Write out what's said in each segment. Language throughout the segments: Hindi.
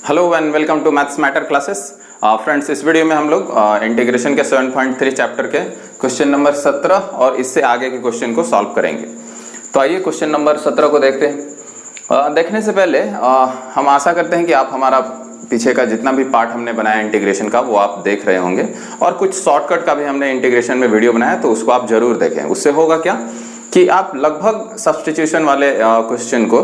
Hello and welcome to maths matter classes. Friends, इस वीडियो में हम लोग इंटीग्रेशन के 7.3 चैप्टर के क्वेश्चन नंबर 17 और इससे आगे के क्वेश्चन को सॉल्व करेंगे। तो आइए क्वेश्चन नंबर 17 को देखते हैं। देखने से पहले हम आशा करते हैं कि आप हमारा पीछे का जितना भी पार्ट हमने बनाया इंटीग्रेशन का वो आप देख रहे होंगे, और कुछ शॉर्टकट का भी हमने इंटीग्रेशन में वीडियो बनाया, तो उसको आप जरूर देखें। उससे होगा क्या कि आप लगभग सब्स्टिट्यूशन वाले क्वेश्चन को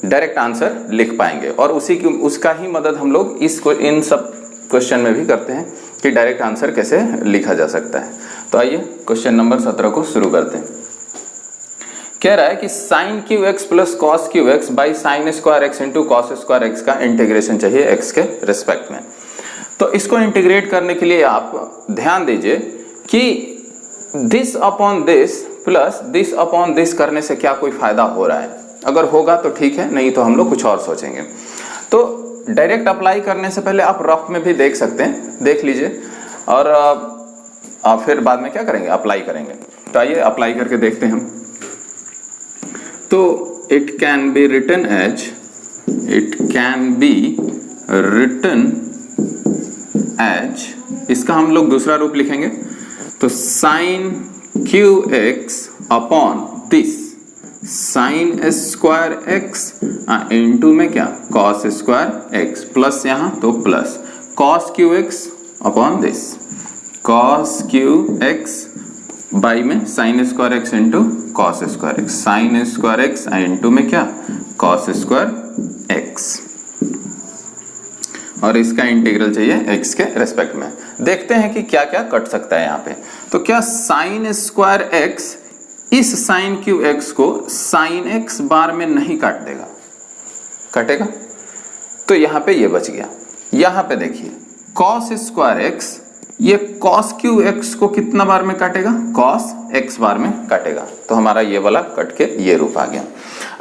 डायरेक्ट आंसर लिख पाएंगे, और उसका ही मदद हम लोग इन सब क्वेश्चन में भी करते हैं कि डायरेक्ट आंसर कैसे लिखा जा सकता है। तो आइए क्वेश्चन नंबर 17 को शुरू करते हैं। कह रहा है कि sine Q x plus cos Q x by sine square x into cos square x का इंटीग्रेशन चाहिए एक्स के रिस्पेक्ट में। तो इसको इंटीग्रेट करने के लिए आप ध्यान दीजिए कि this upon this plus this upon this करने से क्या कोई फायदा हो रहा है। अगर होगा तो ठीक है, नहीं तो हम लोग कुछ और सोचेंगे। तो डायरेक्ट अप्लाई करने से पहले आप रफ में भी देख सकते हैं, देख लीजिए, और फिर बाद में क्या करेंगे, अप्लाई करेंगे। तो आइए अप्लाई करके देखते हैं हम। तो it can be written as, इसका हम लोग दूसरा रूप लिखेंगे। तो sine Q x upon this sine square x into में क्या कॉस स्क्वायर एक्स, प्लस यहां तो plus cos Q x upon this cos Q x by में sine square x into cos square x, sine square x into में क्या कॉस स्क्वायर एक्स, और इसका इंटीग्रल चाहिए एक्स के रेस्पेक्ट में। देखते हैं कि क्या क्या कट सकता है यहाँ पे। तो क्या साइन स्क्वायर एक्स इस साइन क्यू एक्स को साइन एक्स बार में नहीं काट देगा, कटेगा? तो यहां पे ये बच गया। यहां पे देखिए कॉस स्क्वायर एक्स, ये कॉस क्यू एक्स को कितना बार में काटेगा, कॉस एक्स बार में काटेगा। तो हमारा ये वाला कट के ये रूप आ गया।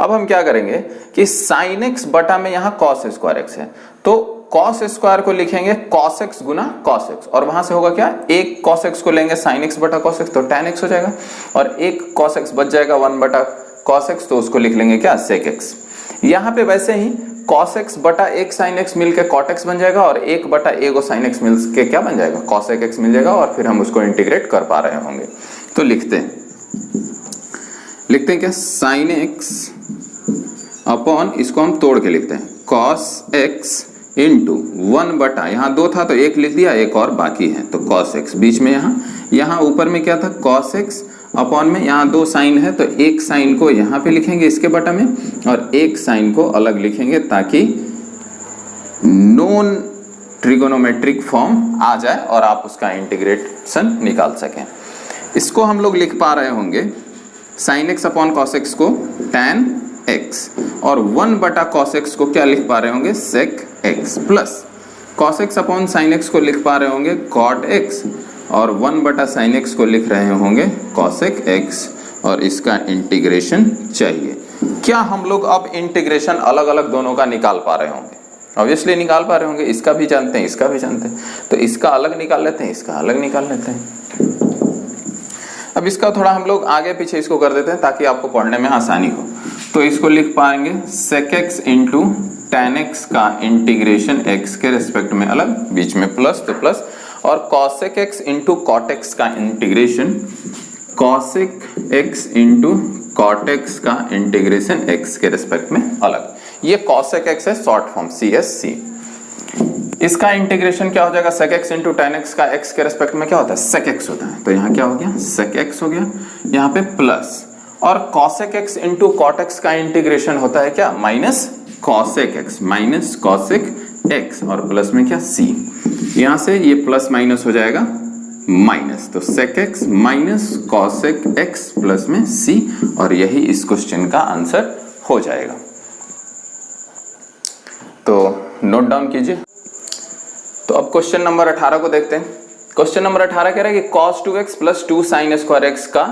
अब हम क्या करेंगे कि साइन एक्स बटा में यहां कॉस स्क्वायर एक्स है, तो कॉस स्क्वायर को लिखेंगे कॉस एक्स गुना कॉस एक्स, और वहां से होगा क्या, एक कॉस एक्स को लेंगे साइन एक्स बटा कॉस एक्स तो tan एक्स हो जाएगा, और एक कॉस एक्स बच जाएगा 1 बटा कॉस एक्स, तो उसको लिख लेंगे क्या सेक एक्स। यहाँ पे वैसे ही कॉस एक्स बटा एक साइन एक्स मिलकर कॉट एक्स बन जाएगा, और 1 बटा एक साइन एक्स मिल के क्या बन जाएगा, कॉस एक्स मिल जाएगा, और फिर हम उसको इंटीग्रेट कर पा रहे होंगे। तो लिखते हैं क्या, साइन एक्स अपॉन, इसको हम तोड़ के लिखते हैं कॉस एक्स इंटू 1 बटा, यहाँ 2 था तो 1 लिख दिया, एक और बाकी है तो कॉस एक्स, बीच में यहाँ ऊपर में क्या था कॉस एक्स अपॉन में यहाँ 2 साइन है, तो एक साइन को यहाँ पे लिखेंगे इसके बटा में, और एक साइन को अलग लिखेंगे ताकि नॉन ट्रिगोनोमेट्रिक फॉर्म आ जाए और आप उसका इंटीग्रेशन निकाल सकें। इसको हम लोग लिख पा रहे होंगे sine x upon cos x को tan एक्स, और 1 बटा कॉस एक्स को क्या लिख पा रहे होंगे sec x, plus cos x upon sine x को लिख पा रहे होंगे कॉट एक्स, और 1 बटा साइन एक्स को लिख रहे होंगे कॉसेक एक्स, और इसका इंटीग्रेशन चाहिए। क्या हम लोग अब इंटीग्रेशन अलग अलग दोनों का निकाल पा रहे होंगे? ऑब्वियसली निकाल पा रहे होंगे, इसका भी जानते हैं इसका भी जानते हैं, तो इसका अलग निकाल लेते हैं, इसका अलग निकाल लेते हैं। अब इसका थोड़ा हम लोग आगे पीछे इसको कर देते हैं ताकि आपको पढ़ने में आसानी हो। तो इसको लिख पाएंगे sec x into tan x का इंटीग्रेशन एक्स के रेस्पेक्ट में अलग, बीच में प्लस तो प्लस, और cosec x into cot x का integration cosec x into cot x का इंटीग्रेशन एक्स के रेस्पेक्ट में अलग। ये कॉसेक एक्स है, शॉर्ट फॉर्म CSC। इसका इंटीग्रेशन क्या हो जाएगा, sec x into tan x का एक्स के रेस्पेक्ट में क्या होता है सेक एक्स होता है, तो यहाँ क्या हो गया सेक एक्स हो गया, यहाँ पे प्लस, और cosec x into cot x का इंटीग्रेशन होता है क्या minus cosec x, minus cosec x, और प्लस में क्या c, यहां से ये प्लस माइनस हो जाएगा माइनस, तो sec x minus cosec x plus में c, और यही इस क्वेश्चन का आंसर हो जाएगा। तो नोट डाउन कीजिए। तो अब क्वेश्चन नंबर 18 को देखते हैं। क्वेश्चन नंबर 18 कह रहा है कि cos 2x plus 2 sign square x का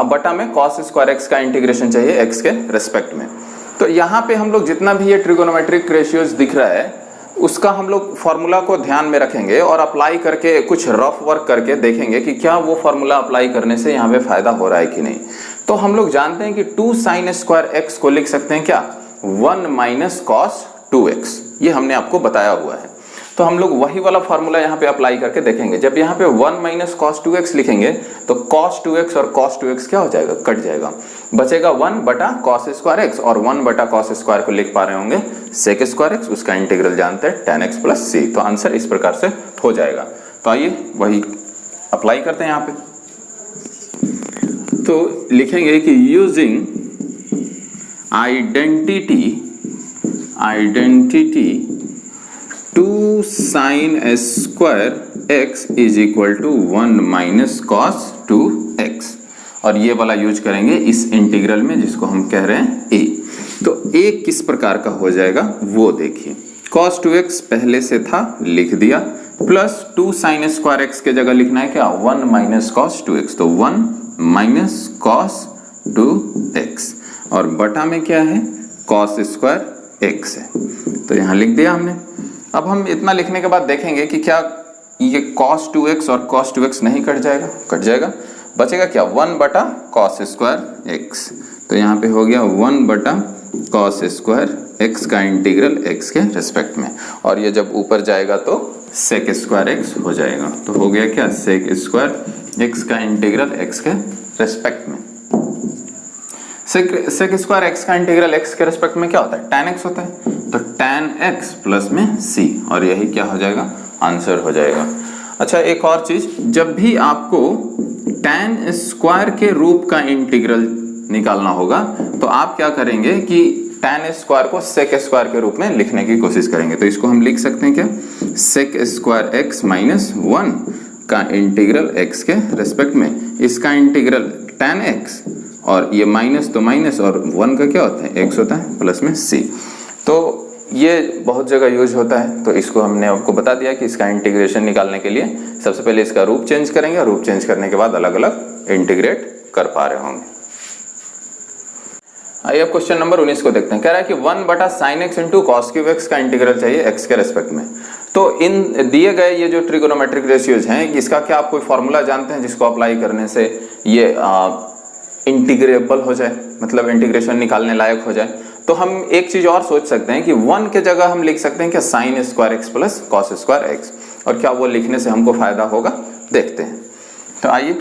बटा में cos स्क्वायर एक्स का इंटीग्रेशन चाहिए एक्स के रेस्पेक्ट में। तो यहाँ पे हम लोग जितना भी ये ट्रिगोनोमेट्रिक रेशियोज दिख रहा है उसका हम लोग फॉर्मूला को ध्यान में रखेंगे और अप्लाई करके कुछ रफ वर्क करके देखेंगे कि क्या वो फॉर्मूला अप्लाई करने से यहाँ पे फायदा हो रहा है कि नहीं। तो हम लोग जानते हैं कि 2 साइन स्क्वायर एक्स को लिख सकते हैं क्या 1 माइनस कॉस 2x, ये हमने आपको बताया हुआ है। तो हम लोग वही वाला फॉर्मूला यहाँ पे अप्लाई करके देखेंगे। जब यहाँ पे 1 माइनस कॉस 2x लिखेंगे तो cos 2x और cos 2x क्या हो जाएगा, कट जाएगा, बचेगा 1 बटा कॉस स्क्वायर एक्स, और 1 बटा कॉस स्क्वायर को लिख पा रहे होंगे सेक स्क्वायर एक्स, उसका इंटीग्रल जानते हैं tan x प्लस सी। तो आंसर इस प्रकार से हो जाएगा। तो आइए वही अप्लाई करते हैं यहाँ पे। तो लिखेंगे कि using identity 2 sin square x is equal to 1 minus cos 2x, और ये वाला यूज करेंगे इस इंटीग्रल में जिसको हम कह रहे हैं a। तो a किस प्रकार का हो जाएगा वो देखिए। cos 2x पहले से था, लिख दिया, प्लस 2 sin स्क्वायर x के जगह लिखना है क्या, 1 माइनस कॉस 2x, तो 1 माइनस कॉस 2x, और बटा में क्या है, cos स्क्वायर x है, तो यहाँ लिख दिया हमने। अब हम इतना लिखने के बाद देखेंगे कि क्या ये cos 2x और cos 2x नहीं कट जाएगा, कट जाएगा, बचेगा क्या, 1 बटा cos स्क्वायर x, तो यहाँ पे हो गया 1 बटा cos स्क्वायर x का इंटीग्रल x के रिस्पेक्ट में, और ये जब ऊपर जाएगा तो sec स्क्वायर x हो जाएगा। तो हो गया क्या, sec स्क्वायर x का इंटीग्रल x के रिस्पेक्ट में। सेक स्क्वायर x का इंटीग्रल x के रिस्पेक्ट में क्या होता है, tan x होता है, तो tan x प्लस में c, और यही क्या हो जाएगा, आंसर हो जाएगा। अच्छा एक और चीज, जब भी आपको tan स्क्वायर के रूप का इंटीग्रल निकालना होगा तो आप क्या करेंगे कि tan स्क्वायर को सेक स्क्वायर के रूप में लिखने की कोशिश करेंगे। तो इसको हम लिख सकते हैं क्या, सेक स्क्वायर x माइनस 1 का इंटीग्रल x के रेस्पेक्ट में, इसका इंटीग्रल tan x, और ये माइनस तो माइनस, और 1 का क्या होता है, x होता है, प्लस में c। तो ये बहुत जगह यूज होता है, तो इसको हमने आपको बता दिया कि इसका इंटीग्रेशन निकालने के लिए सबसे पहले इसका रूप चेंज करेंगे, और रूप चेंज करने के बाद अलग अलग इंटीग्रेट कर पा रहे होंगे। आइए अब क्वेश्चन नंबर 19 को देखते हैं। कह रहा है कि 1 बटा sine x into cos cube x का इंटीग्रल चाहिए एक्स के रेस्पेक्ट में। तो इन दिए गए ये जो ट्रिगोनोमेट्रिक रेशियोज हैं, इसका क्या आप कोई फॉर्मूला जानते हैं जिसको अप्लाई करने से ये इंटीग्रेबल हो जाए, मतलब इंटीग्रेशन निकालने लायक हो जाए? तो हम एक चीज और सोच सकते हैं कि 1 के जगह हम लिख सकते हैं कि sine square x plus cos square x, और क्या वो लिखने से हमको फायदा होगा, देखते हैं। तो आइए,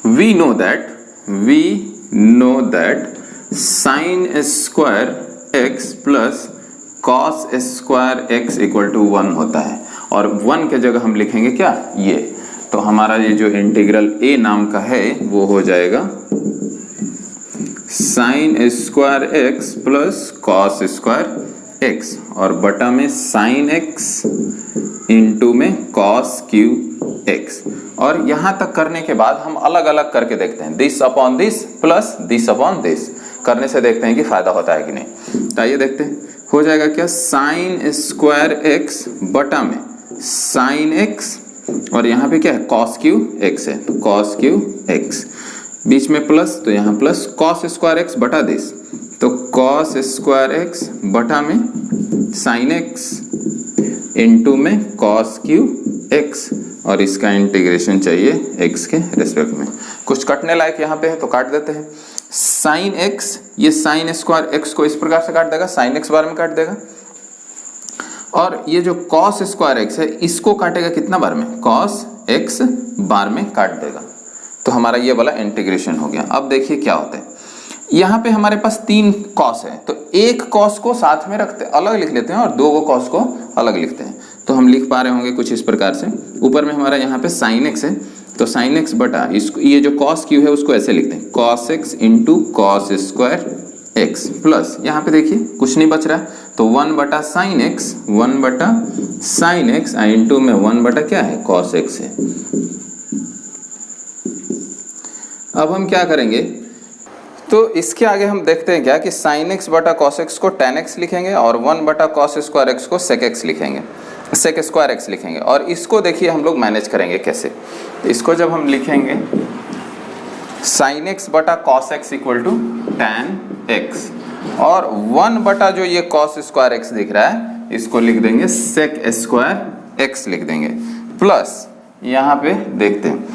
we know that sine square x plus cos square x equal to 1 होता है, और 1 के जगह हम लिखेंगे क्या, ये। तो हमारा ये जो इंटीग्रल a नाम का है वो हो जाएगा sign square x plus cos square x, और बटा में साइन एक्स इंटू में कॉस क्यू एक्स। और यहां तक करने के बाद हम अलग अलग करके देखते हैं, this upon this plus this upon this, करने से देखते हैं कि फायदा होता है कि नहीं। तो आइए देखते हैं, हो जाएगा क्या, साइन स्क्वायर एक्स बटा में साइन एक्स, और यहाँ पे क्या है, कॉस क्यू एक्स है, तो कॉस क्यू एक्स, बीच में प्लस, तो यहाँ प्लस कॉस स्क्वायर एक्स बटा दिस, तो कॉस स्क्वायर एक्स बटा में साइन एक्स इंटू में कॉस क्यू एक्स, और इसका इंटीग्रेशन चाहिए एक्स के रेस्पेक्ट में। कुछ कटने लायक यहाँ पे है तो काट देते हैं। साइन एक्स, ये साइन स्क्वायर एक्स को इस प्रकार से काट देगा, साइन एक्स बार में काट देगा, और ये जो कॉस स्क्वायर एक्स है इसको काटेगा कितना बार में, कॉस एक्स बार में काट देगा। तो हमारा ये वाला इंटीग्रेशन हो गया। अब देखिए क्या होता है, यहाँ पे हमारे पास 3 कॉस है, तो एक कॉस को साथ में रखते अलग लिख लेते हैं और 2 कॉस को अलग लिखते हैं। तो हम लिख पा रहे होंगे कुछ इस प्रकार से, ऊपर में हमारा यहाँ पे साइन एक्स है, तो साइन एक्स बटा इसको, ये जो कॉस क्यू है उसको ऐसे लिखते हैं, cos x into cos square x, plus यहाँ पे देखिए कुछ नहीं बच रहा है, तो 1 बटा साइन एक्स, 1 बटा साइन एक्स इंटू में 1 बटा क्या है, कॉस एक्स है। अब हम क्या करेंगे, तो इसके आगे हम देखते हैं क्या कि साइन एक्स बटा कॉस एक्स को tan x लिखेंगे, और 1 बटा कॉस स्क्वायर एक्स को सेक एक्स लिखेंगे, सेक स्क्वायर एक्स लिखेंगे। और इसको देखिए हम लोग मैनेज करेंगे कैसे। तो इसको जब हम लिखेंगे साइन एक्स बटा cos x equal to tan x, और 1 बटा जो ये कॉस स्क्वायर एक्स दिख रहा है इसको लिख देंगे सेक स्क्वायर एक्स लिख देंगे, प्लस यहाँ पे देखते हैं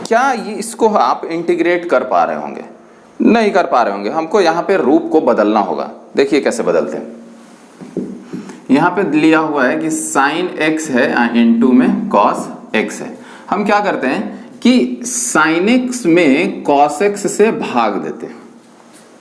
क्या ये इसको आप इंटीग्रेट कर पा रहे होंगे, नहीं कर पा रहे होंगे, हमको यहाँ पे रूप को बदलना होगा। देखिए कैसे बदलते हैं, यहाँ पे लिया हुआ है कि साइन एक्स है इनटू में कॉस एक्स है। हम क्या करते हैं कि साइन एक्स में कॉस एक्स से भाग देते हैं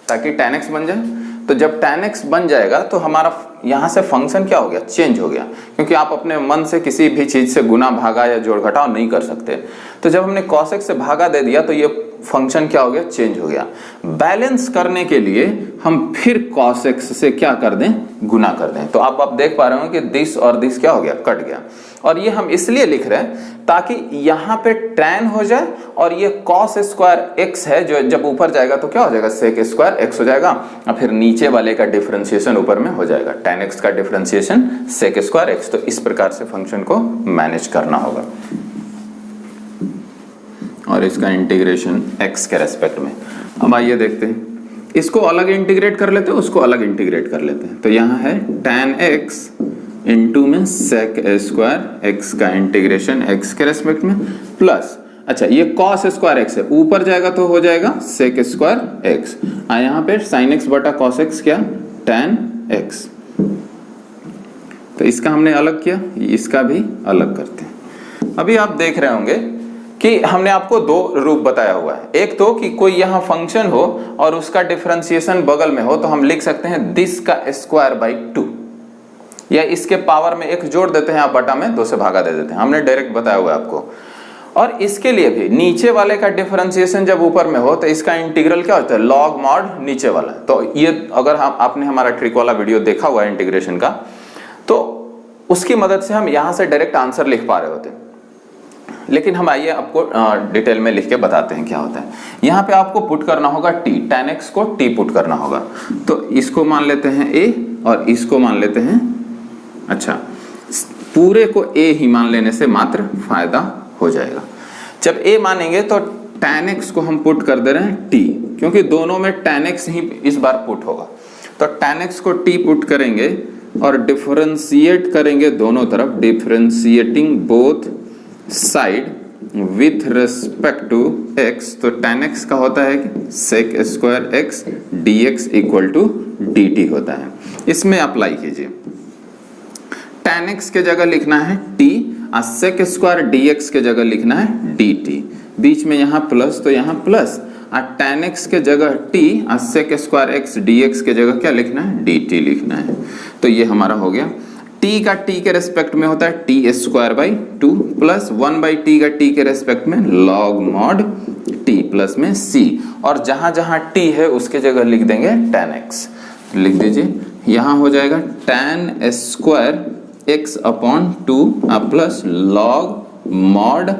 ताकि tan x बन जाए। तो जब tan x बन जाएगा तो हमारा यहाँ से फंक्शन क्या हो गया, चेंज हो गया, क्योंकि आप अपने मन से किसी भी चीज से गुना भागा या जोड़ घटाव नहीं कर सकते। तो जब हमने cos x से भागा दे दिया तो ये फंक्शन क्या हो गया, चेंज हो गया। बैलेंस करने के लिए हम फिर cos x से क्या कर दें, गुना कर दें। तो आप देख पा रहे हो कि दिस और दिस क्या हो गया, कट गया। और ये हम इसलिए लिख रहे हैं ताकि यहाँ पे tan हो जाए और ये cos स्क्वायर x है जो जब ऊपर जाएगा तो क्या हो जाएगा, sec स्क्वायर x हो जाएगा और फिर नीचे वाले का डिफरेंशिएशन ऊपर में हो जाएगा, tan x का डिफरेंशिएशन sec स्क्वायर x। तो इस प्रकार से फंक्शन को मैनेज करना होगा और इसका इंटीग्रेशन x के रेस्पेक्ट में। अब आइए देखते हैं, इसको अलग इंटीग्रेट कर लेते हैं, उसको अलग इंटीग्रेट कर लेते हैं। तो यहाँ है tan x इनटू में sec स्क्वायर x का इंटीग्रेशन x के रेस्पेक्ट में प्लस, अच्छा ये cos स्क्वायर x है, ऊपर जाएगा तो हो जाएगा sec स्क्वायर x, यहाँ पे sin x बटा cos x क्या, tan x। तो इसका हमने अलग किया, इसका भी अलग करते हैं। अभी आप देख रहे होंगे कि हमने आपको दो रूप बताया हुआ है। एक तो कि कोई यहाँ फंक्शन हो और उसका डिफरेंशिएशन बगल में हो तो हम लिख सकते हैं दिस का स्क्वायर बाई 2, या इसके पावर में एक जोड़ देते हैं, आप बटा में 2 से भागा दे देते हैं, हमने डायरेक्ट बताया हुआ है आपको। और इसके लिए भी नीचे वाले का डिफरेंशिएशन जब ऊपर में हो तो इसका इंटीग्रल क्या होता है, लॉग मॉड नीचे वाला। तो ये अगर आपने हमारा ट्रिक वाला वीडियो देखा हुआ है इंटीग्रेशन का, तो उसकी मदद से हम यहाँ से डायरेक्ट आंसर लिख पा रहे होते हैं। लेकिन हम आइए आपको डिटेल में लिख के बताते हैं क्या होता है। यहाँ पे आपको पुट करना होगा t, tan x को t पुट करना होगा। तो इसको मान लेते हैं a और इसको मान लेते हैं, अच्छा पूरे को a ही मान लेने से मात्र फायदा हो जाएगा। जब a मानेंगे तो tan x को हम पुट कर दे रहे हैं t, क्योंकि दोनों में tan x ही इस बार पुट होगा। तो tan x को t पुट करेंगे और डिफरेंशिएट करेंगे दोनों तरफ, differentiating both side with respect to x। तो tan x का होता है sec square x dx equal to dt होता है। इसमें अप्लाई कीजिए, tan x के जगह लिखना है t और sec स्क्वायर dx के जगह लिखना है dt, बीच में यहाँ प्लस तो यहाँ प्लस, और tan x के जगह t और sec स्क्वायर x dx के जगह क्या लिखना है, dt लिखना है। तो ये हमारा हो गया। t का t के रेस्पेक्ट में होता है t square by 2 plus 1 by t का t के रेस्पेक्ट में log mod t प्लस में c, और जहां जहां t है उसके जगह लिख देंगे tan x। लिख दीजिए, यहाँ हो जाएगा tan square x upon 2 plus log mod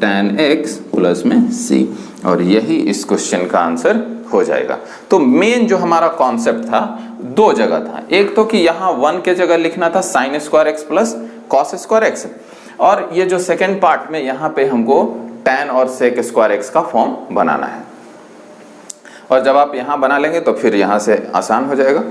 tan x plus में c, और यही इस क्वेश्चन का आंसर हो जाएगा। तो मेन जो हमारा कॉन्सेप्ट था दो जगह था, एक तो कि यहाँ 1 के जगह लिखना था sin square x plus cos square x, और ये जो सेकेंड पार्ट में यहाँ पे हमको tan और sec स्क्वायर x का फॉर्म बनाना है। और जब आप यहाँ बना लेंगे तो फिर यहाँ से आसान हो जाएगा।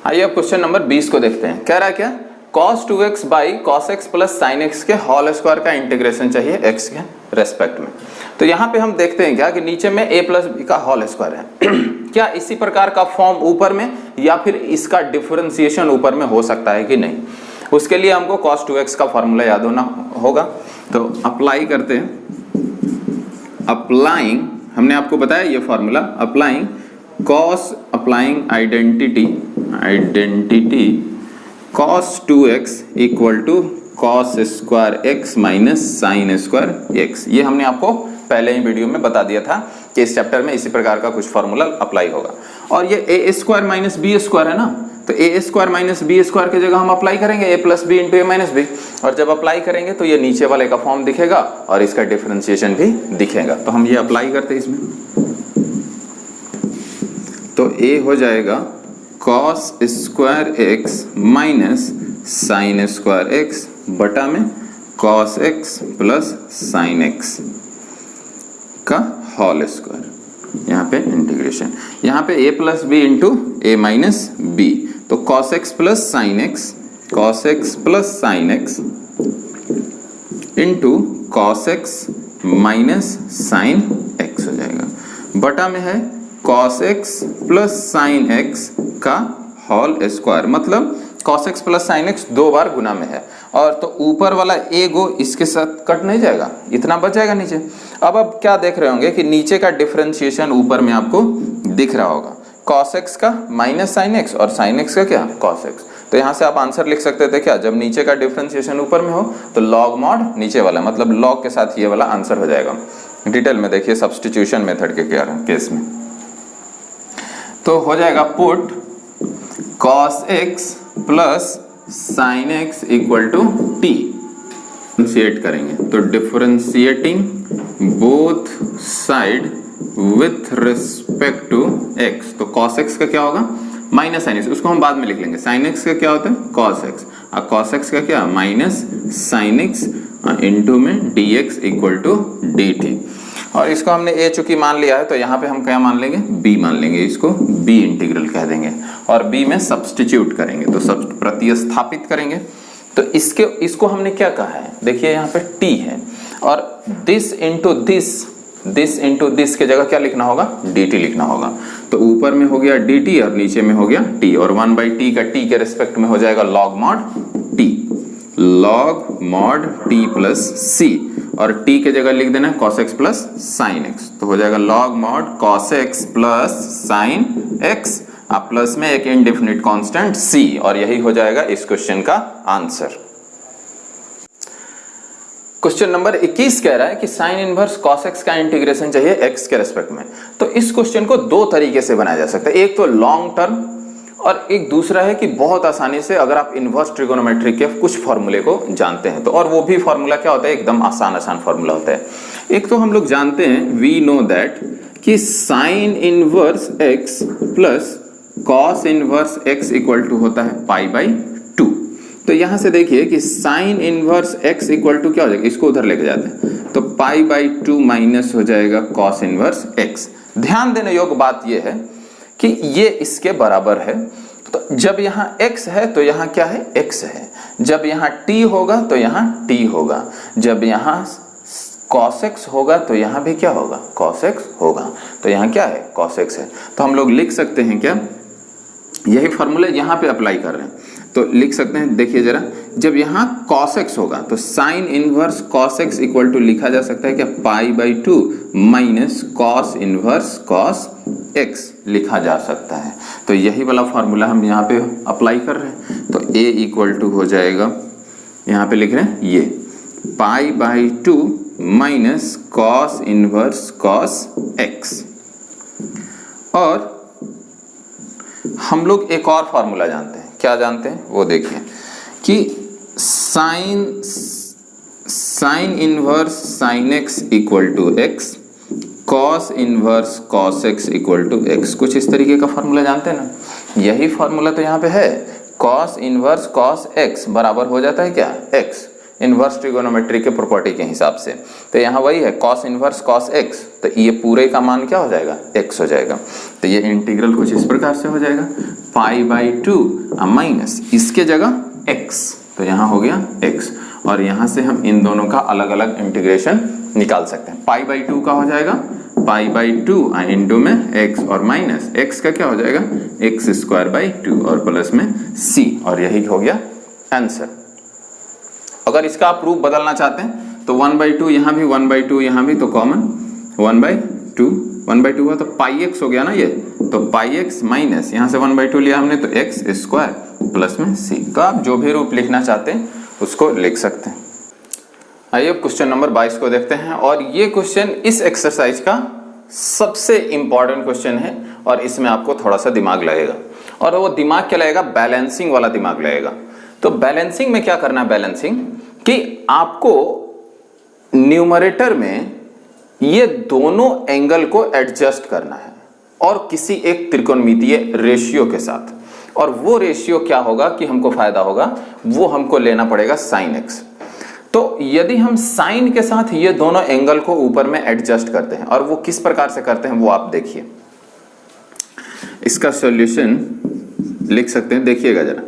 आइए अब क्वेश्चन नंबर 20 को देखते हैं। कह रहा है क्या, cos 2x by cos x plus sin x के होल स्क्वायर का इंटीग्रेशन चाहिए x के रेस्पेक्ट में। तो यहाँ पे हम देखते हैं क्या कि नीचे में a प्लस बी का होल स्क्वायर है क्या इसी प्रकार का फॉर्म ऊपर में, या फिर इसका डिफरेंशिएशन ऊपर में हो सकता है कि नहीं, उसके लिए हमको cos 2x का फॉर्मूला याद होना होगा। तो अप्लाई करते हैं, अप्लाइंग, हमने आपको बताया ये formula, applying cos, applying identity cos 2x equal to cos square x minus sin square x। ये हमने आपको पहले ही वीडियो में बता दिया था कि इस चैप्टर में इसी प्रकार का कुछ फॉर्मूला अप्लाई होगा। और ये a square minus B square है ना, तो a square minus B square की जगह हम अप्लाई करेंगे a plus B into A minus B, और जब अप्लाई करेंगे तो ये नीचे वाले का फॉर्म दिखेगा और इसका डिफरेंशिएशन भी दिखेगा। तो हम ये अप्लाई करते हैं इसमें, तो a हो जाएगा cos square x minus sin square x बटा में cos x plus sin x का होल स्क्वायर, यहाँ पे इंटीग्रेशन, यहाँ पे a plus B into A minus B, तो cos x plus sin x, cos x plus sin x into cos x minus sin x हो जाएगा, बटा में है cos x plus sin x का होल स्क्वायर, मतलब cos x plus sin x 2 बार गुना में है, और तो ऊपर वाला a गो इसके साथ कट नहीं जाएगा, इतना बच जाएगा नीचे। अब क्या देख रहे होंगे कि नीचे का डिफरेंशिएशन ऊपर में आपको दिख रहा होगा, cos x का माइनस sin x और sin x का क्या cos x। तो यहाँ से आप आंसर लिख सकते थे क्या, जब नीचे का डिफरेंशिएशन ऊपर में हो तो log mod नीचे वाला, मतलब log के साथ ये वाला आंसर हो जाएगा। डिटेल में देखिए सब्स्टिट्यूशन मेथड के क्या केस में, तो हो जाएगा put cos x plus sin x equal to t, differentiate करेंगे तो differentiating both side with respect to x, तो cos x का क्या होगा माइनस sin x, उसको हम बाद में लिख लेंगे। sin x का क्या होता है cos x, और cos x का क्या माइनस sin x इंटू में dx इक्वल टू dt, और इसको हमने a चूंकि मान लिया है तो यहाँ पे हम क्या मान लेंगे b मान लेंगे, इसको b इंटीग्रल कह देंगे और b में सब्स्टिट्यूट करेंगे, तो सब प्रतिस्थापित करेंगे। तो इसको हमने क्या कहा है, देखिए यहाँ पे t है और दिस इंटू दिस के जगह क्या लिखना होगा dt लिखना होगा, तो ऊपर में हो गया dt और नीचे में हो गया t, और 1/t का t के रिस्पेक्ट में हो जाएगा log mod t plus c, और t के जगह लिख देना cos x plus sin x, तो हो जाएगा log mod cos x plus sin x, अब प्लस में एक इंडेफिनिट कांस्टेंट c, और यही हो जाएगा इस क्वेश्चन का आंसर। क्वेश्चन नंबर 21 कह रहा है कि साइन इनवर्स cos x का इंटीग्रेशन चाहिए x के रेस्पेक्ट में। तो इस क्वेश्चन को दो तरीके से बनाया जा सकता है, एक तो लॉन्ग टर्म और एक दूसरा है कि बहुत आसानी से अगर आप इनवर्स ट्रिगोनोमेट्री के कुछ फॉर्मूले को जानते हैं तो, और वो भी फॉर्मूला क्या होता है एकदम आसान फॉर्मूला होता है। एक तो हम लोग जानते हैं वी नो दैट कि sine inverse x plus cos inverse x equal to होता है π/2। तो यहां से देखिए कि sine inverse x equal to क्या हो जाएगा, इसको उधर लेके जाते हैं तो π/2 माइनस हो जाएगा कॉस इनवर्स x। ध्यान देने योग्य बात यह है कि ये इसके बराबर है, तो जब यहाँ x है तो यहाँ क्या है x है, जब यहाँ t होगा तो यहाँ t होगा, जब यहाँ cos x होगा तो यहाँ भी क्या होगा cos x होगा, तो यहाँ क्या है cos x है। तो हम लोग लिख सकते हैं क्या, यही फॉर्मूला यहाँ पे अप्लाई कर रहे हैं तो लिख सकते हैं, देखिए जरा, जब यहाँ cos x होगा तो sine inverse cos x equal to लिखा जा सकता है क्या π/2 minus cos inverse cos x लिखा जा सकता है। तो यही वाला फॉर्मूला हम यहाँ पे अप्लाई कर रहे हैं, तो a इक्वल टू हो जाएगा, यहाँ पे लिख रहे हैं ये π/2 minus cos inverse cos x। और हम लोग एक और फॉर्मूला जानते हैं, क्या जानते हैं वो देखिए कि sine inverse sine x equal to x, cos inverse cos x equal to x, कुछ इस तरीके का फॉर्मूला जानते हैं ना। यही फॉर्मूला तो यहाँ पे है, कॉस इनवर्स कॉस x बराबर हो जाता है क्या x, इनवर्स ट्रिगोनोमेट्री के प्रॉपर्टी के हिसाब से। तो यहाँ वही है कॉस इनवर्स कॉस x, तो ये पूरे का मान क्या हो जाएगा x हो जाएगा। तो ये इंटीग्रल कुछ इस प्रकार से हो जाएगा π/2 माइनस इसके जगह x, तो यहाँ हो गया x, और यहाँ से हम इन दोनों का अलग अलग इंटीग्रेशन निकाल सकते हैं। π/2 का हो जाएगा π/2 इंटू में x, और माइनस x का क्या हो जाएगा x²/2 और प्लस में c, और यही हो गया आंसर। अगर इसका आप प्रूफ बदलना चाहते हैं तो 1/2 यहाँ भी 1/2 यहाँ भी, तो कॉमन 1/2 हुआ तो πx हो गया ना ये, तो πx माइनस यहाँ से 1/2 लिया हमने तो x² प्लस में c, तो आप जो भी रूप लिखना चाहते हैं उसको लिख सकते हैं। आइए अब क्वेश्चन नंबर 22 को देखते हैं, और ये क्वेश्चन इस एक्सरसाइज का सबसे इंपॉर्टेंट क्वेश्चन है और इसमें आपको थोड़ा सा दिमाग लगेगा, और वो दिमाग क्या लगेगा, बैलेंसिंग वाला दिमाग लगेगा। तो बैलेंसिंग में क्या करना है, बैलेंसिंग कि आपको न्यूमरेटर में ये दोनों एंगल को एडजस्ट करना है और किसी एक त्रिकोणमितीय रेशियो के साथ, और वो रेशियो क्या होगा कि हमको फायदा होगा, वो हमको लेना पड़ेगा साइन x। तो यदि हम साइन के साथ ये दोनों एंगल को ऊपर में एडजस्ट करते हैं, और वो किस प्रकार से करते हैं वो आप देखिए। इसका सॉल्यूशन लिख सकते हैं, देखिएगा जरा,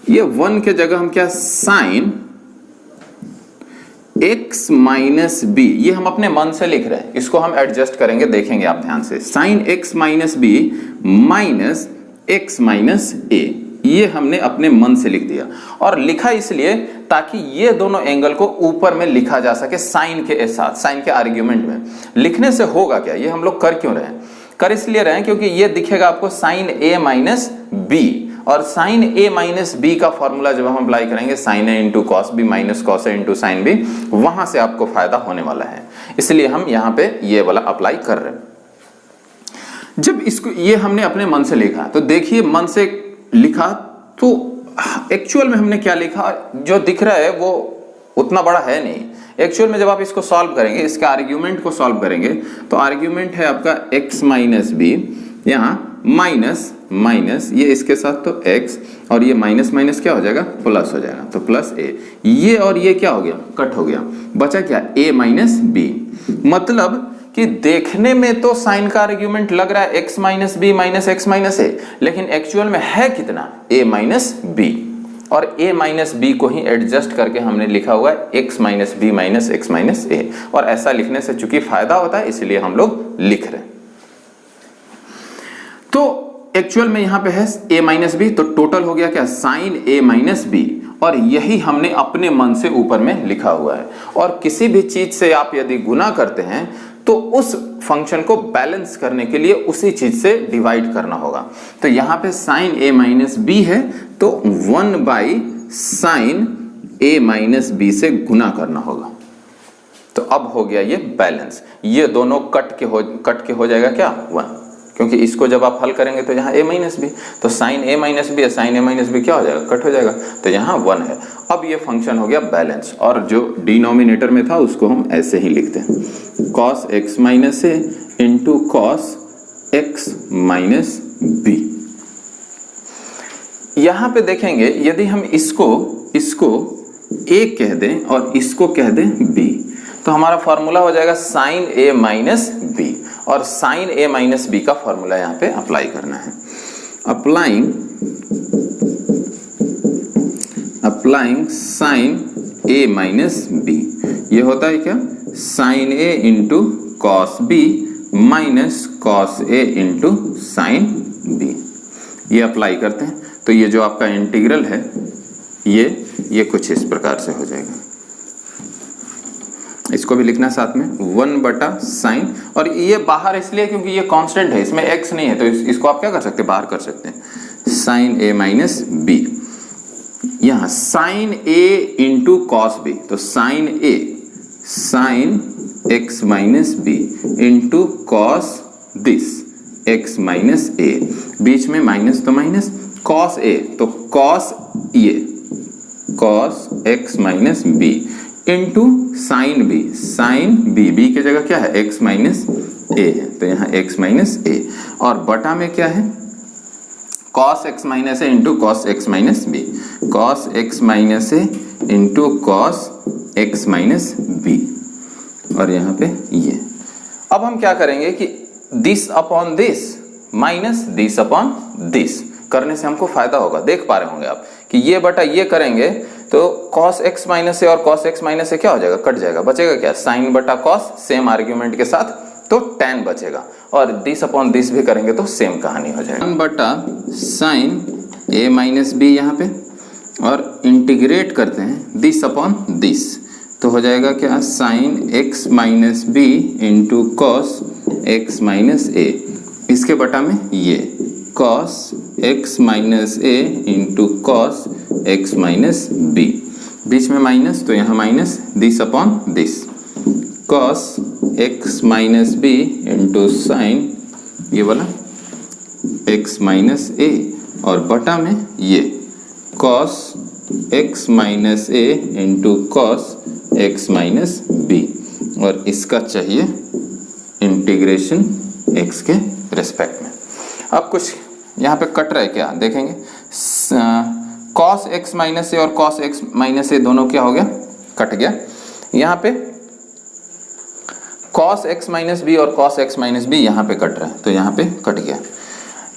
ये 1 के जगह हम क्या साइन x माइनस बी, ये हम अपने मन से लिख रहे हैं, इसको हम एडजस्ट करेंगे, देखेंगे आप ध्यान से, sine x minus B minus x minus A, ये हमने अपने मन से लिख दिया। और लिखा इसलिए ताकि ये दोनों एंगल को ऊपर में लिखा जा सके साइन के साथ, साइन के आर्ग्यूमेंट में। लिखने से होगा क्या, ये हम लोग कर क्यों रहे हैं, कर इसलिए रहे हैं क्योंकि ये दिखेगा आपको साइन ए माइनस बी, और साइन ए माइनस बी का फॉर्मूला जब हम अप्लाई करेंगे sine A into cos B minus cos A into sine B, वहां से आपको फायदा होने वाला है, इसलिए हम यहां पे ये वाला अप्लाई कर रहे हैं। जब इसको ये हमने अपने मन से लिखा, तो देखिए मन से लिखा तो एक्चुअल में हमने क्या लिखा, जो दिख रहा है वो उतना बड़ा है नहीं। एक्चुअल में जब आप इसको सॉल्व करेंगे, इसके आर्ग्यूमेंट को सॉल्व करेंगे, तो आर्ग्यूमेंट है आपका x माइनस बी, यहाँ माइनस माइनस ये इसके साथ तो x, और ये माइनस माइनस क्या हो जाएगा, प्लस हो जाएगा, तो प्लस a, ये और ये क्या हो गया, कट हो गया, बचा क्या, a माइनस बी। मतलब कि देखने में तो साइन का आर्ग्यूमेंट लग रहा है x minus B minus x minus A, लेकिन एक्चुअल में है कितना, a माइनस बी, और a माइनस बी को ही एडजस्ट करके हमने लिखा हुआ है x minus B minus x minus A, और ऐसा लिखने से चूंकि फायदा होता है इसलिए हम लोग लिख रहे हैं। तो एक्चुअल में यहां पे है a माइनस बी, तो टोटल हो गया क्या, साइन a माइनस बी, और यही हमने अपने मन से ऊपर में लिखा हुआ है। और किसी भी चीज से आप यदि गुना करते हैं तो उस फंक्शन को बैलेंस करने के लिए उसी चीज से डिवाइड करना होगा। तो यहां पे साइन a माइनस बी है, तो 1 by sine a minus B से गुना करना होगा। तो अब हो गया ये बैलेंस, ये दोनों कट के हो जाएगा क्या, 1, क्योंकि इसको जब आप हल करेंगे तो यहाँ a माइनस बी, तो साइन a माइनस बी है, साइन a माइनस बी क्या हो जाएगा, कट हो जाएगा, तो यहाँ 1 है। अब ये फंक्शन हो गया बैलेंस, और जो डिनोमिनेटर में था उसको हम ऐसे ही लिखते हैं, cos x minus A into cos x minus B. यहाँ पे देखेंगे यदि हम इसको a कह दें और इसको कह दें b, तो हमारा फॉर्मूला हो जाएगा साइन a माइनस बी, और साइन a माइनस बी का फॉर्मूला यहाँ पे अप्लाई करना है। Applying sine a minus B, ये होता है क्या, sine a into cos B minus cos a into sine B, ये अप्लाई करते हैं। तो ये जो आपका इंटीग्रल है ये कुछ इस प्रकार से हो जाएगा। इसको भी लिखना साथ में, 1 बटा साइन, और ये बाहर इसलिए क्योंकि ये कांस्टेंट है, इसमें x नहीं है, तो इसको आप क्या कर सकते हैं, बाहर कर सकते हैं, साइन a माइनस बी। यहाँ sine a into cos B, तो sine a sine x minus B into cos this x minus a, बीच में माइनस तो माइनस, कॉस a तो कॉस ये cos x minus B into sine B, sine B, B की जगह क्या है, x माइनस ए है, तो यहाँ x माइनस ए, और बटा में क्या है, cos x minus A into cos x minus B, cos x minus A into cos x minus B, और यहाँ पे ये। अब हम क्या करेंगे कि this upon this minus this upon this करने से हमको फायदा होगा। देख पा रहे होंगे आप कि ये बटा ये करेंगे तो cos x माइनस ए और cos x माइनस ए क्या हो जाएगा, कट जाएगा, बचेगा क्या, साइन बटा cos, सेम आर्ग्यूमेंट के साथ, तो tan बचेगा, और दिस अपॉन दिस भी करेंगे तो सेम कहानी हो जाएगा, 1 बटा साइन a माइनस बी यहाँ पे, और इंटीग्रेट करते हैं दिस अपॉन दिस, तो हो जाएगा क्या, sine x minus B into cos x minus A, इसके बटा में ये cos x minus A into cos x minus B, बीच में माइनस तो यहाँ minus, this upon this, cos x minus B into sine ये वाला x माइनस ए, और बटा में ये cos x minus A into cos x minus B, और इसका चाहिए इंटीग्रेशन x के रेस्पेक्ट में। अब कुछ यहाँ पे कट रहा है क्या, देखेंगे, cos x माइनस ए और cos x माइनस ए दोनों क्या हो गया, कट गया। यहाँ पे cos x माइनस बी और cos x माइनस बी यहाँ पे कट रहा है, तो यहाँ पे कट गया,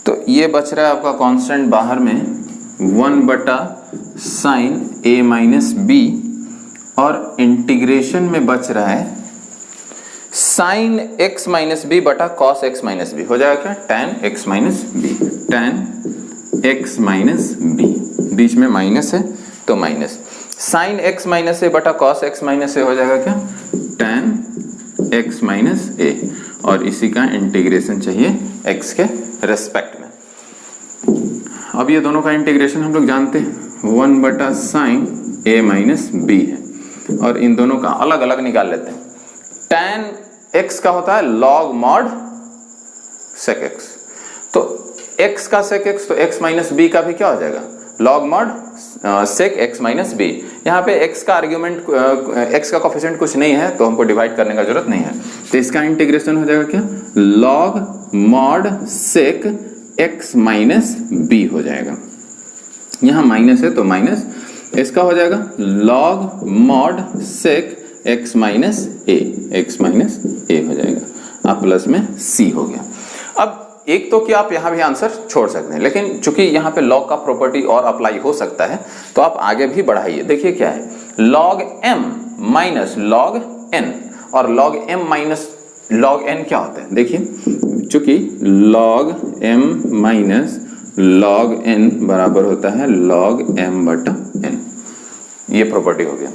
तो ये बच रहा है आपका कांस्टेंट बाहर में 1 बटा साइन a माइनस बी, और इंटीग्रेशन में बच रहा है साइन x माइनस बी बटा cos x माइनस बी, हो जाएगा क्या, tan x minus B, tan x minus B, बीच में माइनस है तो minus, sine x minus A बटा कॉस x माइनस ए हो जाएगा क्या, tan x माइनस ए, और इसी का इंटीग्रेशन चाहिए x के रेस्पेक्ट में। अब ये दोनों का इंटीग्रेशन हम लोग जानते हैं, 1 बटा साइन ए माइनस बी है, और इन दोनों का अलग अलग निकाल लेते हैं। tan x का होता है log mod sec x, तो x का sec x तो x माइनस बी का भी क्या हो जाएगा, log mod sec x minus B. यहाँ पे x का आर्ग्यूमेंट, x का कोफिशिएंट कुछ नहीं है तो हमको डिवाइड करने का जरूरत नहीं है, तो इसका इंटीग्रेशन हो जाएगा क्या, log mod sec x minus B हो जाएगा। यहाँ माइनस है तो माइनस, इसका हो जाएगा log mod sec x minus A, x minus A हो जाएगा, अब प्लस में c हो गया। अब एक तो कि आप यहाँ भी आंसर छोड़ सकते हैं, लेकिन चूंकि यहाँ पे log का प्रॉपर्टी और अप्लाई हो सकता है तो आप आगे भी बढ़ाइए। देखिए क्या है, log m minus log n, और log m minus log n क्या होता है, देखिए चूंकि log m minus log n बराबर होता है log m बटा n, ये प्रॉपर्टी हो गया।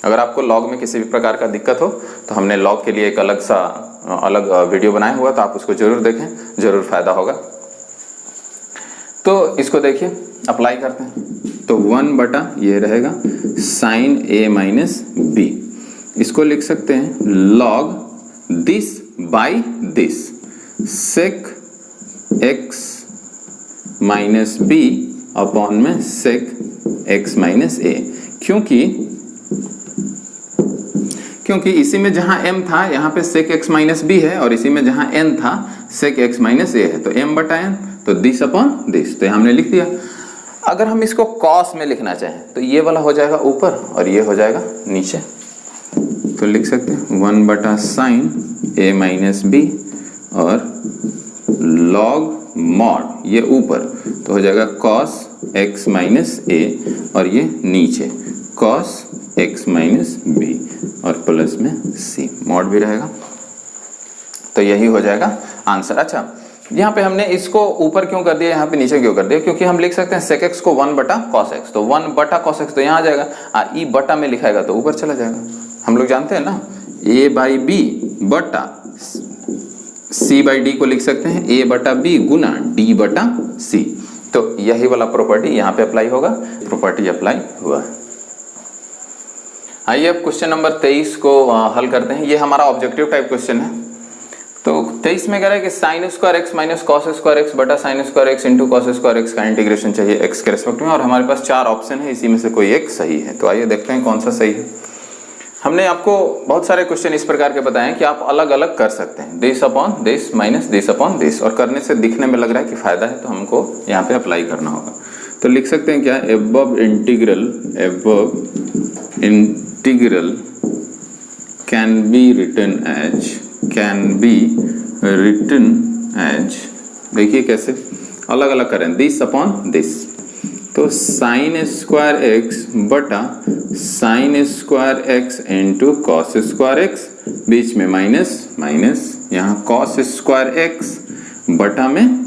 अगर आपको log में किसी भी प्रकार का दिक्कत हो तो हमने log के लिए एक अलग वीडियो बनाया हुआ, तो आप उसको जरूर देखें, जरूर फायदा होगा। तो इसको देखिए अप्लाई करते हैं, तो 1 बटा ये रहेगा साइन a माइनस बी, इसको लिख सकते हैं log this by this sec x minus B upon में sec x माइनस a, क्योंकि इसी में जहां m था यहाँ पे sec x माइनस बी है, और इसी में जहां n था sec x माइनस a है, तो m बटा n, तो दिस अपॉन दिस, तो हमने लिख दिया। अगर हम इसको cos में लिखना चाहें तो ये वाला हो जाएगा ऊपर और ये हो जाएगा नीचे, तो लिख सकते हैं 1 बटा साइन a माइनस बी और log mod, ये ऊपर तो हो जाएगा cos x माइनस a, और ये नीचे cos x माइनस बी, और प्लस में c, मॉड भी रहेगा, तो यही हो जाएगा आंसर। अच्छा, यहाँ पे हमने इसको ऊपर क्यों कर दिया, यहाँ पे नीचे क्यों कर दिया, क्योंकि हम लिख सकते हैं sec x को 1 बटा cos x, तो 1 बटा cos x तो यहाँ आ जाएगा, e बटा में लिखाएगा तो ऊपर चला जाएगा। हम लोग जानते हैं ना, a बाई बी बटा c बाई डी को लिख सकते हैं a बटा बी गुना d बटा c, तो यही वाला प्रॉपर्टी यहाँ पे अप्लाई होगा, प्रॉपर्टी अप्लाई हुआ। आइए अब क्वेश्चन नंबर 23 को हल करते हैं। ये हमारा ऑब्जेक्टिव टाइप क्वेश्चन है। तो 23 में कह रहा है कि sine square x minus cos square x बटा sine square x into cos square x का इंटीग्रेशन चाहिए एक्स के रेस्पेक्ट में, और हमारे पास 4 ऑप्शन है, इसी में से कोई एक सही है। तो आइए देखते हैं कौन सा सही है। हमने आपको बहुत सारे क्वेश्चन इस प्रकार के बताए कि आप अलग अलग कर सकते हैं, this upon this minus this upon this, और करने से दिखने में लग रहा है कि फायदा है, तो हमको यहाँ पे अप्लाई करना होगा। तो लिख सकते हैं क्या, above integral can be written as, देखिए कैसे अलग अलग करें, दिस अपॉन दिस, तो साइन स्क्वायर एक्स बटा sine square x into cos square x, बीच में माइनस माइनस, यहाँ कॉस स्क्वायर एक्स बटा में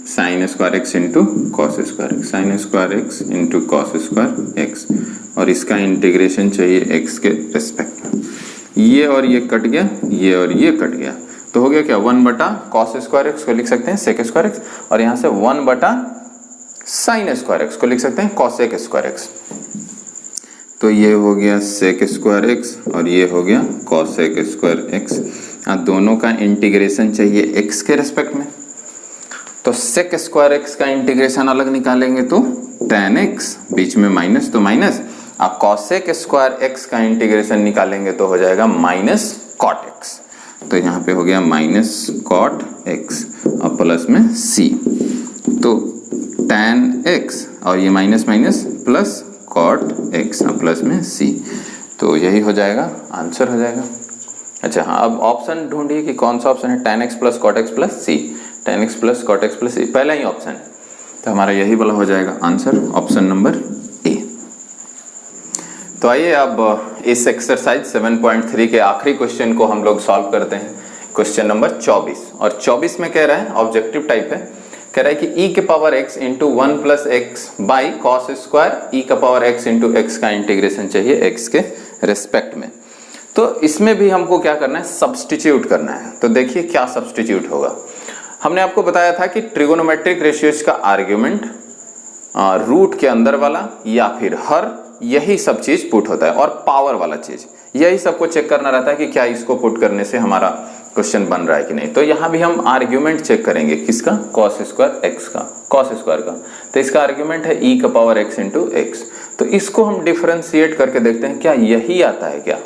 sine square x into cos square x, sine square x into cos square x, और इसका इंटीग्रेशन चाहिए एक्स के रेस्पेक्ट में। ये और ये कट गया, ये और ये कट गया, तो हो गया क्या, 1 बटा कॉस स्क्वायर एक्स को लिख सकते हैं सेक स्क्वायर एक्स, और यहाँ से 1 बटा साइन स्क्वायर एक्स को लिख सकते हैं कॉसेक स्क्वायर एक्स। तो ये हो गया सेक स्क्वायर एक्स और ये हो गया कॉसेक स्क्वायर एक्स। दोनों का इंटीग्रेशन चाहिए एक्स के रेस्पेक्ट में, तो सेक स्क्वायर एक्स का इंटीग्रेशन अलग निकालेंगे तो tan x, बीच में माइनस तो माइनस, अब कॉसेक स्क्वायर एक्स का इंटीग्रेशन निकालेंगे तो हो जाएगा माइनस कॉट एक्स, तो यहाँ पे हो गया माइनस कॉट एक्स और प्लस में c, तो tan x और ये minus minus plus cot x और प्लस में c, तो यही हो जाएगा आंसर हो जाएगा। अच्छा हाँ, अब ऑप्शन ढूंढिए कि कौन सा ऑप्शन है, tan x plus cot x plus c, tan x plus cot x plus c, पहला ही ऑप्शन है, तो हमारा यही वाला हो जाएगा आंसर, ऑप्शन नंबर ए। तो आइए अब इस एक्सरसाइज 7.3 के आखिरी क्वेश्चन को हम लोग सॉल्व करते हैं, क्वेश्चन नंबर 24, और 24 में कह रहा है ऑब्जेक्टिव टाइप है, कह रहा है कि e के power x into 1 plus x by cos square e का पावर x इंटू एक्स का इंटीग्रेशन चाहिए x के रेस्पेक्ट में। तो इसमें भी हमको क्या करना है, सब्स्टिट्यूट करना है। तो देखिए क्या सब्स्टिट्यूट होगा। हमने आपको बताया था कि ट्रिगोनोमेट्रिक रेशियोज का आर्ग्यूमेंट रूट के अंदर वाला या फिर हर, यही सब चीज पुट होता है, और पावर वाला चीज, यही सबको चेक करना रहता है कि क्या इसको पुट करने से हमारा क्वेश्चन बन रहा है कि नहीं। तो यहाँ भी हम आर्ग्यूमेंट चेक करेंगे, किसका, कॉस स्क्वायर एक्स का, कॉस स्क्वायर का। तो इसका आर्ग्यूमेंट है e का पावर x इंटू एक्स। तो इसको हम डिफरेंशिएट करके देखते हैं क्या यही आता है क्या।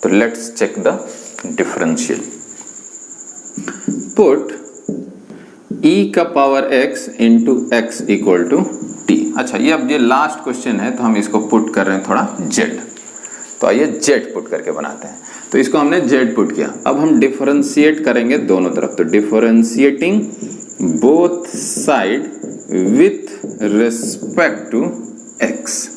तो let's check the differential. Put e का power x into x equal to T. अच्छा, ये लास्ट क्वेश्चन है, तो हम इसको पुट कर रहे हैं थोड़ा z। तो आइए z पुट करके बनाते हैं। तो इसको हमने z पुट किया। अब हम डिफरेंशिएट करेंगे दोनों तरफ। तो differentiating both side with respect to x।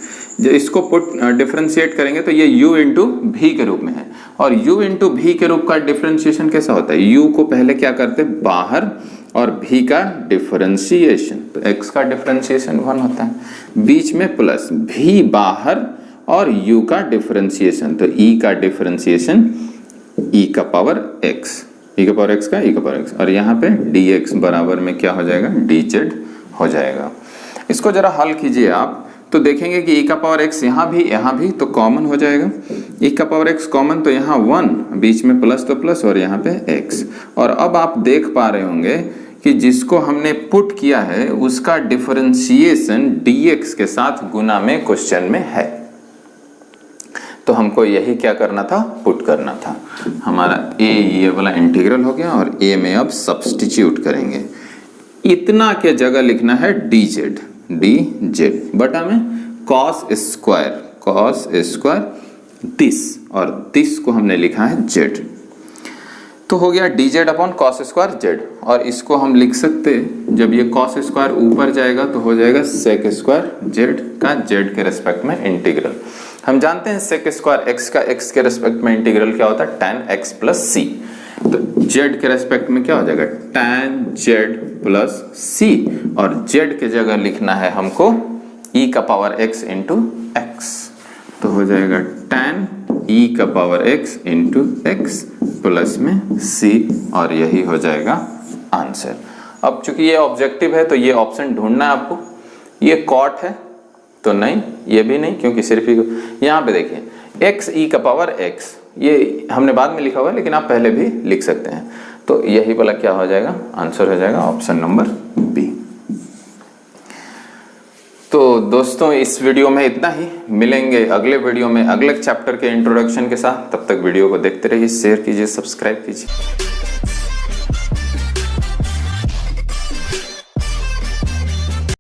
जो इसको पुट डिफरेंशिएट करेंगे तो ये u इंटू भी के रूप में है, और u इंटू भी के रूप का डिफरेंशिएशन कैसा होता है, u को पहले क्या करते हैं बाहर, और v का डिफरेंशिएशन। तो x का डिफरेंशिएशन 1 होता है, बीच में प्लस v बाहर और u का डिफरेंशिएशन। तो e का डिफरेंशिएशन e का पावर x, e का पावर x का e का पावर x, और यहाँ पे dx बराबर में क्या हो जाएगा, dz हो जाएगा। इसको जरा हल कीजिए आप, तो देखेंगे कि e का पावर x यहाँ भी तो कॉमन हो जाएगा। e का पावर x कॉमन, तो यहाँ 1, बीच में प्लस तो प्लस, और यहाँ पे x। और अब आप देख पा रहे होंगे कि जिसको हमने पुट किया है उसका डिफरेंशिएशन dx के साथ गुना में क्वेश्चन में है। तो हमको यही क्या करना था, पुट करना था। हमारा a ये वाला इंटीग्रल हो गया, और a में अब सब्स्टिट्यूट करेंगे। इतना के जगह लिखना है dz बटा में cos स्क्वायर दिस, और दिस को हमने लिखा है z। तो हो गया dz upon cos square z, और इसको हम लिख सकते, जब ये cos स्क्वायर ऊपर जाएगा तो हो जाएगा sec स्क्वायर z का z के रेस्पेक्ट में इंटीग्रल। हम जानते हैं sec स्क्वायर x का x के रेस्पेक्ट में इंटीग्रल क्या होता है, tan x प्लस c। तो z के रेस्पेक्ट में क्या हो जाएगा, tan z प्लस c, और z के जगह लिखना है हमको e का पावर x इंटू एक्स। तो हो जाएगा tan e का power x into x plus में c, और यही हो जाएगा आंसर। अब चूंकि ये ऑब्जेक्टिव है तो ये ऑप्शन ढूंढना है आपको। ये कॉट है तो नहीं, ये भी नहीं, क्योंकि सिर्फ यहाँ पे देखिए x e का पावर x, ये हमने बाद में लिखा हुआ है लेकिन आप पहले भी लिख सकते हैं। तो यही वाला क्या हो जाएगा, आंसर हो जाएगा ऑप्शन नंबर बी। तो दोस्तों इस वीडियो में इतना ही, मिलेंगे अगले वीडियो में अगले चैप्टर के इंट्रोडक्शन के साथ। तब तक वीडियो को देखते रहिए, शेयर कीजिए, सब्सक्राइब कीजिए।